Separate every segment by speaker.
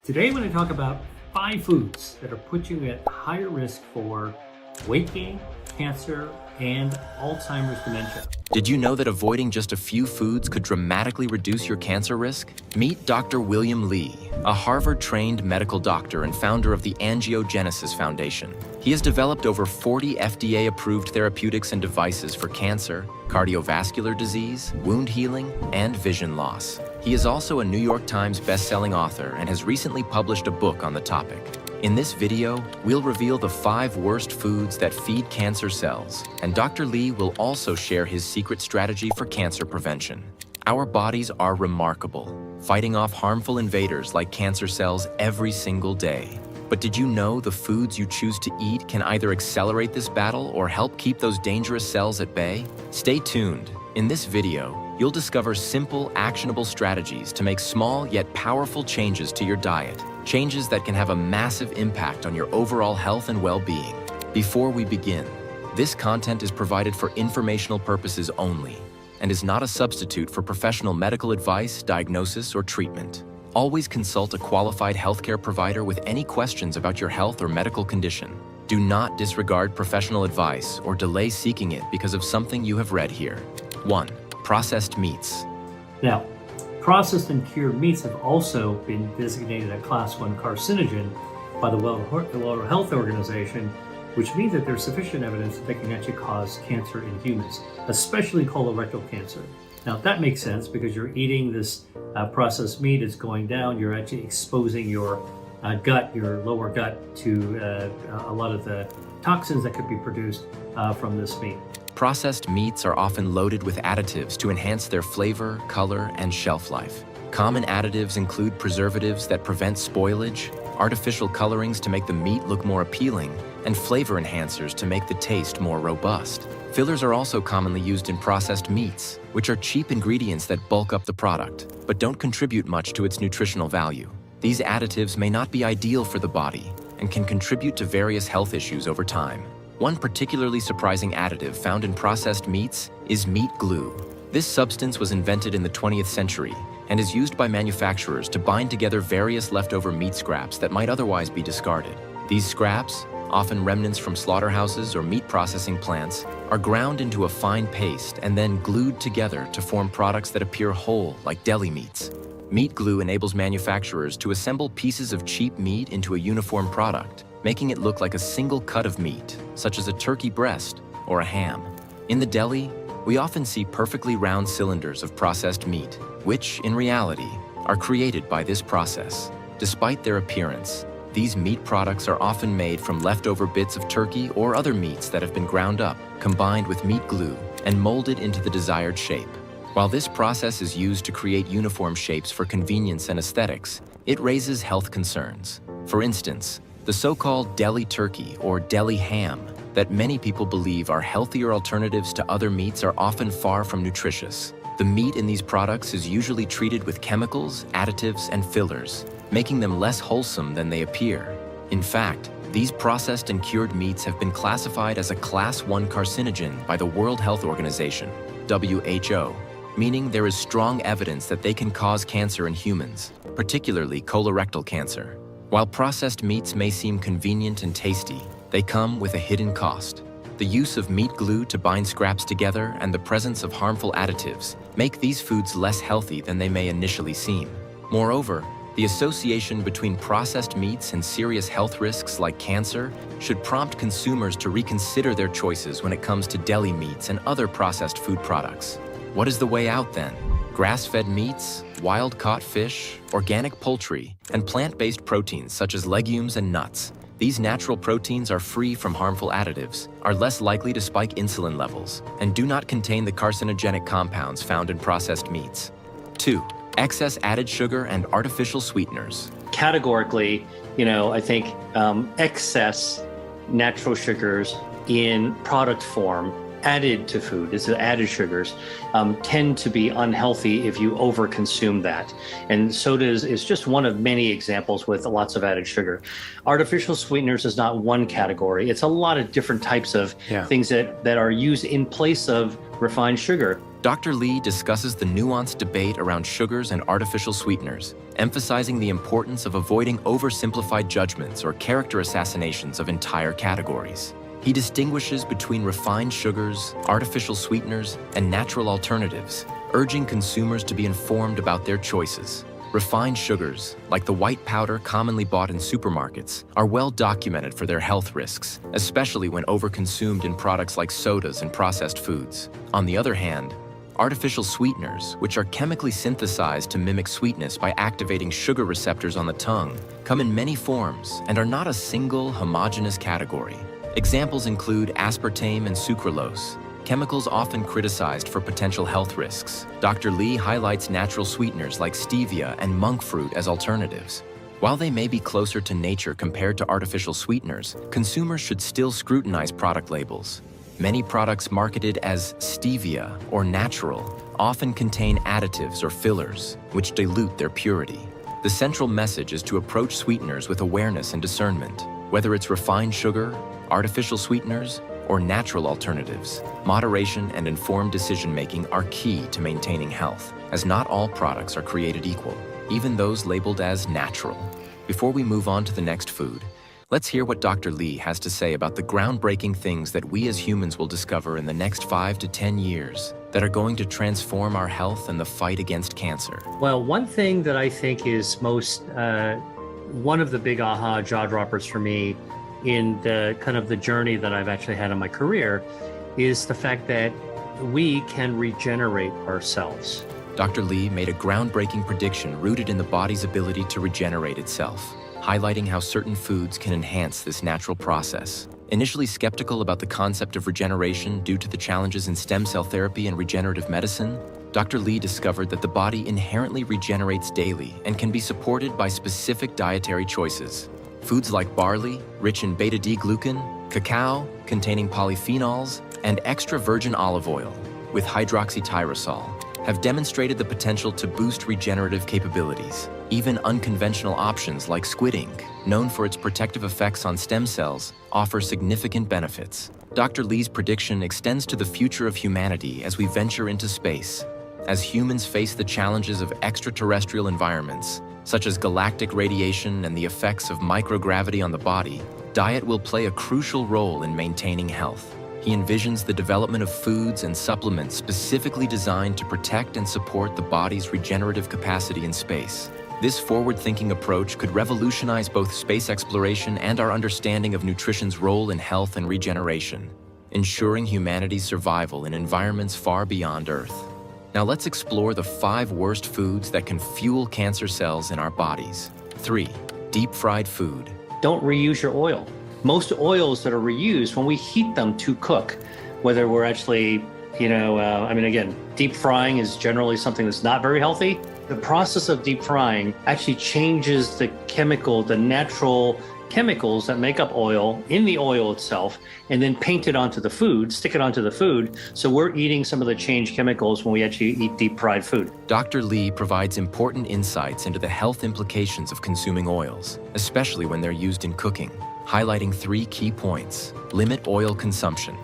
Speaker 1: Today, I'm going to talk about 5 foods that are put you at higher risk for weight gain, cancer, and Alzheimer's dementia.
Speaker 2: Did you know that avoiding just a few foods could dramatically reduce your cancer risk? Meet Dr. Willaim Li, a Harvard-trained medical doctor and founder of the Angiogenesis Foundation. He has developed over 40 FDA-approved therapeutics and devices for cancer, cardiovascular disease, wound healing, and vision loss. He is also a New York Times best-selling author and has recently published a book on the topic. In this video, we'll reveal the 5 worst foods that feed cancer cells, and Dr. Li will also share his secret strategy for cancer prevention. Our bodies are remarkable, fighting off harmful invaders like cancer cells every single day. But did you know the foods you choose to eat can either accelerate this battle or help keep those dangerous cells at bay? Stay tuned. In this video, you'll discover simple, actionable strategies to make small yet powerful changes to your diet. Changes that can have a massive impact on your overall health and well-being. Before we begin, this content is provided for informational purposes only and is not a substitute for professional medical advice, diagnosis, or treatment. Always consult a qualified healthcare provider with any questions about your health or medical condition. Do not disregard professional advice or delay seeking it because of something you have read here. 1. Processed meats.
Speaker 1: Now, processed and cured meats have also been designated a Class 1 carcinogen by the World Health Organization, which means that there's sufficient evidence that they can actually cause cancer in humans, especially colorectal cancer. Now, that makes sense because you're eating this processed meat, it's going down, you're actually exposing your gut, your lower gut, to a lot of the toxins that could be produced from this meat.
Speaker 2: Processed meats are often loaded with additives to enhance their flavor, color, and shelf life. Common additives include preservatives that prevent spoilage, artificial colorings to make the meat look more appealing, and flavor enhancers to make the taste more robust. Fillers are also commonly used in processed meats, which are cheap ingredients that bulk up the product, but don't contribute much to its nutritional value. These additives may not be ideal for the body and can contribute to various health issues over time. One particularly surprising additive found in processed meats is meat glue. This substance was invented in the 20th century and is used by manufacturers to bind together various leftover meat scraps that might otherwise be discarded. These scraps, often remnants from slaughterhouses or meat processing plants, are ground into a fine paste and then glued together to form products that appear whole, like deli meats. Meat glue enables manufacturers to assemble pieces of cheap meat into a uniform product, making it look like a single cut of meat, such as a turkey breast or a ham. In the deli, we often see perfectly round cylinders of processed meat, which, in reality, are created by this process. Despite their appearance, these meat products are often made from leftover bits of turkey or other meats that have been ground up, combined with meat glue, and molded into the desired shape. While this process is used to create uniform shapes for convenience and aesthetics, it raises health concerns. For instance, the so-called deli turkey or deli ham that many people believe are healthier alternatives to other meats are often far from nutritious. The meat in these products is usually treated with chemicals, additives, and fillers, making them less wholesome than they appear. In fact, these processed and cured meats have been classified as a Class 1 carcinogen by the World Health Organization, WHO, meaning there is strong evidence that they can cause cancer in humans, particularly colorectal cancer. While processed meats may seem convenient and tasty, they come with a hidden cost. The use of meat glue to bind scraps together and the presence of harmful additives make these foods less healthy than they may initially seem. Moreover, the association between processed meats and serious health risks like cancer should prompt consumers to reconsider their choices when it comes to deli meats and other processed food products. What is the way out then? Grass-fed meats, wild-caught fish, organic poultry, and plant-based proteins such as legumes and nuts. These natural proteins are free from harmful additives, are less likely to spike insulin levels, and do not contain the carcinogenic compounds found in processed meats. 2. Excess added sugar and artificial sweeteners.
Speaker 3: Categorically, I think excess natural sugars in product form added to food, it's the added sugars, tend to be unhealthy if you overconsume that. And sodas is just one of many examples with lots of added sugar. Artificial sweeteners is not one category. It's a lot of different types of things that are used in place of refined sugar.
Speaker 2: Dr. Li discusses the nuanced debate around sugars and artificial sweeteners, emphasizing the importance of avoiding oversimplified judgments or character assassinations of entire categories. He distinguishes between refined sugars, artificial sweeteners, and natural alternatives, urging consumers to be informed about their choices. Refined sugars, like the white powder commonly bought in supermarkets, are well documented for their health risks, especially when overconsumed in products like sodas and processed foods. On the other hand, artificial sweeteners, which are chemically synthesized to mimic sweetness by activating sugar receptors on the tongue, come in many forms and are not a single homogeneous category. Examples include aspartame and sucralose, chemicals often criticized for potential health risks. Dr. Li highlights natural sweeteners like stevia and monk fruit as alternatives. While they may be closer to nature compared to artificial sweeteners, consumers should still scrutinize product labels. Many products marketed as stevia or natural often contain additives or fillers, which dilute their purity. The central message is to approach sweeteners with awareness and discernment. Whether it's refined sugar, artificial sweeteners, or natural alternatives, moderation and informed decision-making are key to maintaining health, as not all products are created equal, even those labeled as natural. Before we move on to the next food, let's hear what Dr. Li has to say about the groundbreaking things that we as humans will discover in the next 5 to 10 years that are going to transform our health and the fight against cancer.
Speaker 1: Well, one thing that I think is most, one of the big aha jaw droppers for me in the kind of the journey that I've actually had in my career is the fact that we can regenerate ourselves.
Speaker 2: Dr. Li made a groundbreaking prediction rooted in the body's ability to regenerate itself, highlighting how certain foods can enhance this natural process. Initially skeptical about the concept of regeneration due to the challenges in stem cell therapy and regenerative medicine, Dr. Li discovered that the body inherently regenerates daily and can be supported by specific dietary choices. Foods like barley, rich in beta-D-glucan, cacao, containing polyphenols, and extra virgin olive oil, with hydroxytyrosol, have demonstrated the potential to boost regenerative capabilities. Even unconventional options like squid ink, known for its protective effects on stem cells, offer significant benefits. Dr. Li's prediction extends to the future of humanity as we venture into space. As humans face the challenges of extraterrestrial environments, such as galactic radiation and the effects of microgravity on the body, diet will play a crucial role in maintaining health. He envisions the development of foods and supplements specifically designed to protect and support the body's regenerative capacity in space. This forward-thinking approach could revolutionize both space exploration and our understanding of nutrition's role in health and regeneration, ensuring humanity's survival in environments far beyond Earth. Now let's explore the 5 worst foods that can fuel cancer cells in our bodies. 3. Deep-fried food.
Speaker 3: Don't reuse your oil. Most oils that are reused, when we heat them to cook, whether we're actually, again, deep frying is generally something that's not very healthy. The process of deep frying actually changes the natural chemicals that make up oil in the oil itself, and then paint it onto the food, stick it onto the food. So we're eating some of the changed chemicals when we actually eat deep fried food.
Speaker 2: Dr. Li provides important insights into the health implications of consuming oils, especially when they're used in cooking, highlighting 3 key points. Limit oil consumption.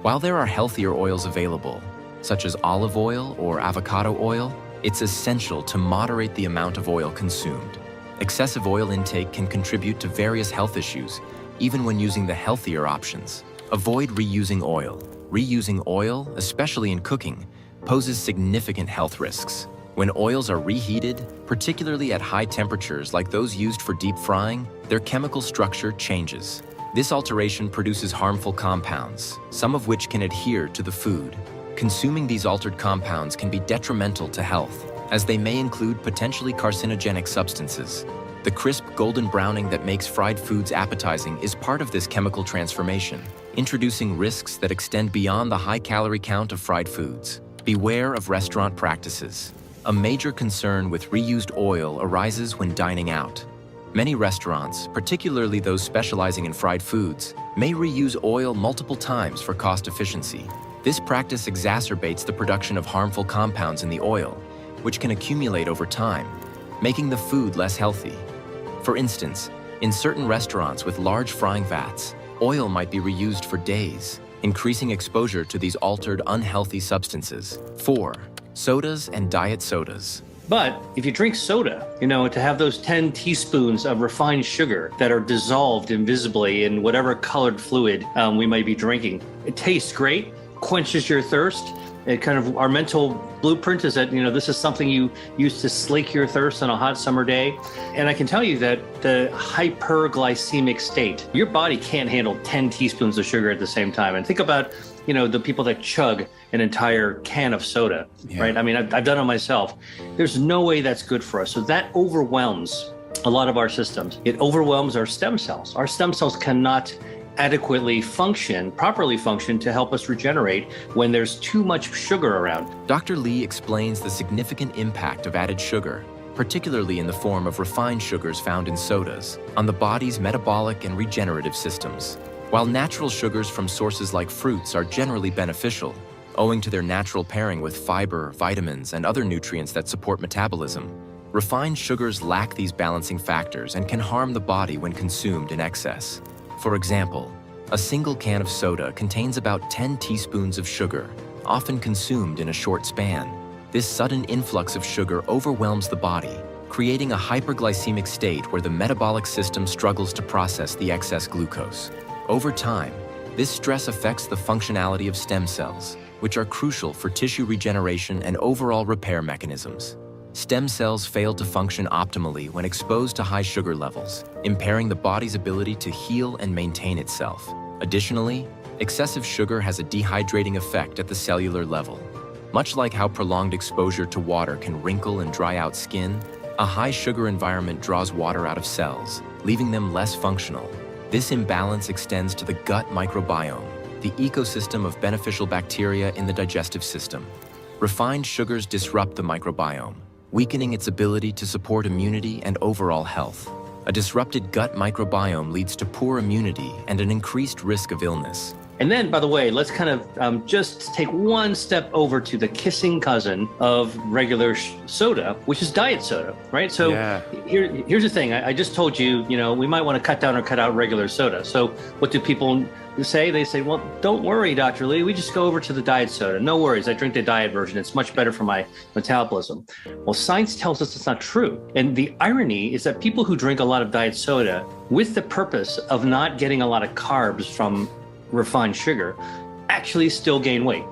Speaker 2: While there are healthier oils available, such as olive oil or avocado oil, it's essential to moderate the amount of oil consumed. Excessive oil intake can contribute to various health issues, even when using the healthier options. Avoid reusing oil. Reusing oil, especially in cooking, poses significant health risks. When oils are reheated, particularly at high temperatures like those used for deep frying, their chemical structure changes. This alteration produces harmful compounds, some of which can adhere to the food. Consuming these altered compounds can be detrimental to health, as they may include potentially carcinogenic substances. The crisp golden browning that makes fried foods appetizing is part of this chemical transformation, introducing risks that extend beyond the high-calorie count of fried foods. Beware of restaurant practices. A major concern with reused oil arises when dining out. Many restaurants, particularly those specializing in fried foods, may reuse oil multiple times for cost efficiency. This practice exacerbates the production of harmful compounds in the oil, which can accumulate over time, making the food less healthy. For instance, in certain restaurants with large frying vats, oil might be reused for days, increasing exposure to these altered, unhealthy substances. 4. Sodas and diet sodas.
Speaker 3: But if you drink soda, to have those 10 teaspoons of refined sugar that are dissolved invisibly in whatever colored fluid we might be drinking, it tastes great, quenches your thirst. It kind of, our mental blueprint is that, this is something you use to slake your thirst on a hot summer day. And I can tell you that the hyperglycemic state, your body can't handle 10 teaspoons of sugar at the same time. And think about, the people that chug an entire can of soda, right? I mean, I've done it myself. There's no way that's good for us. So that overwhelms a lot of our systems. It overwhelms our stem cells. Our stem cells cannot adequately properly function to help us regenerate when there's too much sugar around.
Speaker 2: Dr. Li explains the significant impact of added sugar, particularly in the form of refined sugars found in sodas, on the body's metabolic and regenerative systems. While natural sugars from sources like fruits are generally beneficial, owing to their natural pairing with fiber, vitamins, and other nutrients that support metabolism, refined sugars lack these balancing factors and can harm the body when consumed in excess. For example, a single can of soda contains about 10 teaspoons of sugar, often consumed in a short span. This sudden influx of sugar overwhelms the body, creating a hyperglycemic state where the metabolic system struggles to process the excess glucose. Over time, this stress affects the functionality of stem cells, which are crucial for tissue regeneration and overall repair mechanisms. Stem cells fail to function optimally when exposed to high sugar levels, impairing the body's ability to heal and maintain itself. Additionally, excessive sugar has a dehydrating effect at the cellular level. Much like how prolonged exposure to water can wrinkle and dry out skin, a high sugar environment draws water out of cells, leaving them less functional. This imbalance extends to the gut microbiome, the ecosystem of beneficial bacteria in the digestive system. Refined sugars disrupt the microbiome, weakening its ability to support immunity and overall health. A disrupted gut microbiome leads to poor immunity and an increased risk of illness.
Speaker 3: And then, by the way, let's kind of just take one step over to the kissing cousin of regular soda, which is diet soda, right? So here's the thing. I just told you, we might want to cut down or cut out regular soda. So what do people say? They say, well, don't worry, Dr. Li, we just go over to the diet soda. No worries, I drink the diet version. It's much better for my metabolism. Well, science tells us it's not true. And the irony is that people who drink a lot of diet soda with the purpose of not getting a lot of carbs from refined sugar actually still gain weight.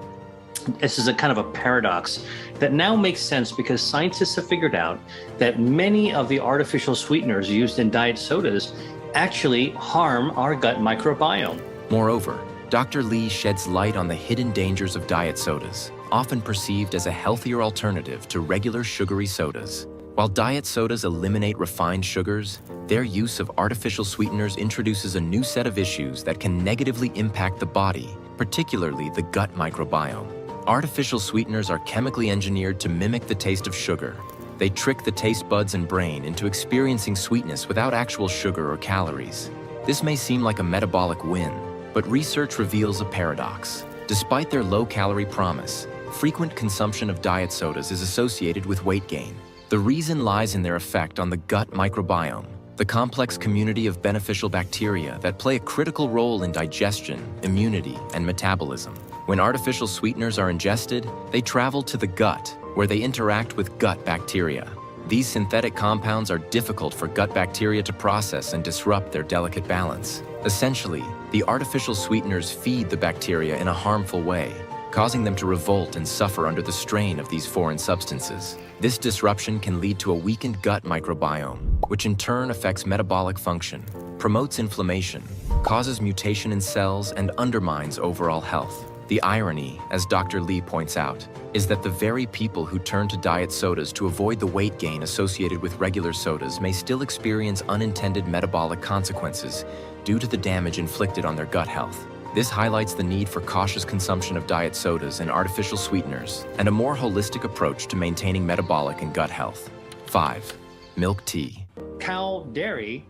Speaker 3: This is a kind of a paradox that now makes sense because scientists have figured out that many of the artificial sweeteners used in diet sodas actually harm our gut microbiome.
Speaker 2: Moreover, Dr. Li sheds light on the hidden dangers of diet sodas, often perceived as a healthier alternative to regular sugary sodas. While diet sodas eliminate refined sugars, their use of artificial sweeteners introduces a new set of issues that can negatively impact the body, particularly the gut microbiome. Artificial sweeteners are chemically engineered to mimic the taste of sugar. They trick the taste buds and brain into experiencing sweetness without actual sugar or calories. This may seem like a metabolic win, but research reveals a paradox. Despite their low-calorie promise, frequent consumption of diet sodas is associated with weight gain. The reason lies in their effect on the gut microbiome, the complex community of beneficial bacteria that play a critical role in digestion, immunity, and metabolism. When artificial sweeteners are ingested, they travel to the gut, where they interact with gut bacteria. These synthetic compounds are difficult for gut bacteria to process and disrupt their delicate balance. Essentially, the artificial sweeteners feed the bacteria in a harmful way, causing them to revolt and suffer under the strain of these foreign substances. This disruption can lead to a weakened gut microbiome, which in turn affects metabolic function, promotes inflammation, causes mutation in cells, and undermines overall health. The irony, as Dr. Li points out, is that the very people who turn to diet sodas to avoid the weight gain associated with regular sodas may still experience unintended metabolic consequences due to the damage inflicted on their gut health. This highlights the need for cautious consumption of diet sodas and artificial sweeteners, and a more holistic approach to maintaining metabolic and gut health. 5. Milk tea.
Speaker 3: Cow dairy,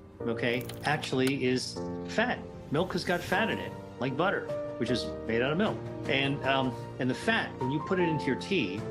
Speaker 3: actually is fat. Milk has got fat in it, like butter. which is made out of milk. And the fat, when you put it into your tea,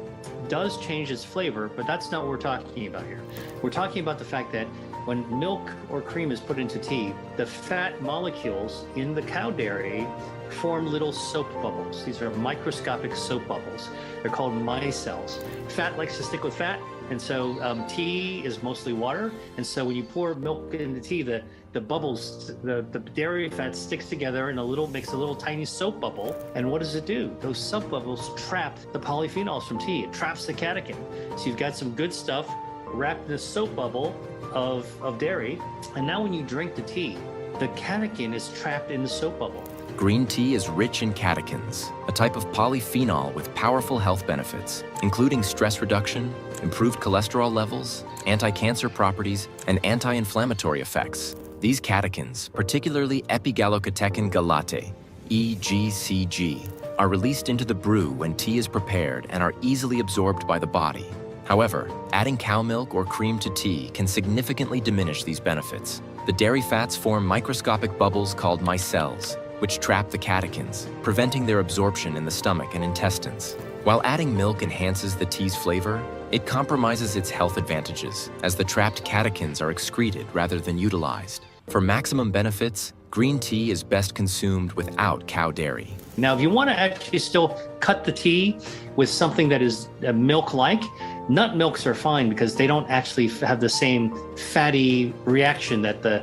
Speaker 3: does change its flavor, but that's not what we're talking about here. We're talking about the fact that when milk or cream is put into tea, the fat molecules in the cow dairy form little soap bubbles. These are microscopic soap bubbles. They're called micelles. Fat likes to stick with fat, and so tea is mostly water. And so when you pour milk into tea, the bubbles, the dairy fat sticks together and makes a little tiny soap bubble. And what does it do? Those soap bubbles trap the polyphenols from tea. It traps the catechin. So you've got some good stuff wrapped in a soap bubble of dairy. And now when you drink the tea, the catechin is trapped in the soap bubble.
Speaker 2: Green tea is rich in catechins, a type of polyphenol with powerful health benefits, including stress reduction, improved cholesterol levels, anti-cancer properties, and anti-inflammatory effects. These catechins, particularly epigallocatechin galate, EGCG, are released into the brew when tea is prepared and are easily absorbed by the body. However, adding cow milk or cream to tea can significantly diminish these benefits. The dairy fats form microscopic bubbles called micelles, which trap the catechins, preventing their absorption in the stomach and intestines. While adding milk enhances the tea's flavor, it compromises its health advantages, as the trapped catechins are excreted rather than utilized. For maximum benefits, green tea is best consumed without cow dairy.
Speaker 3: Now, if you want to actually still cut the tea with something that is milk-like, nut milks are fine because they don't actually have the same fatty reaction that the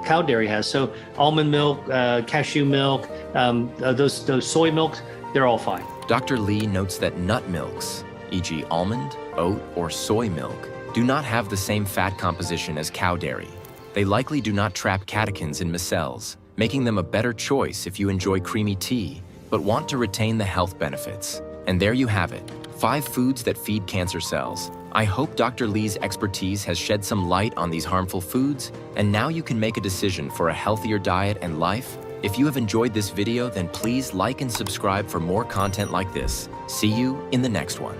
Speaker 3: cow dairy has. So almond milk, cashew milk, those soy milks, they're all fine.
Speaker 2: Dr. Li notes that nut milks, e.g. almond, oat, or soy milk, do not have the same fat composition as cow dairy. They likely do not trap catechins in micelles, making them a better choice if you enjoy creamy tea, but want to retain the health benefits. And there you have it, 5 foods that feed cancer cells. I hope Dr. Li's expertise has shed some light on these harmful foods, and now you can make a decision for a healthier diet and life. If you have enjoyed this video, then please like and subscribe for more content like this. See you in the next one.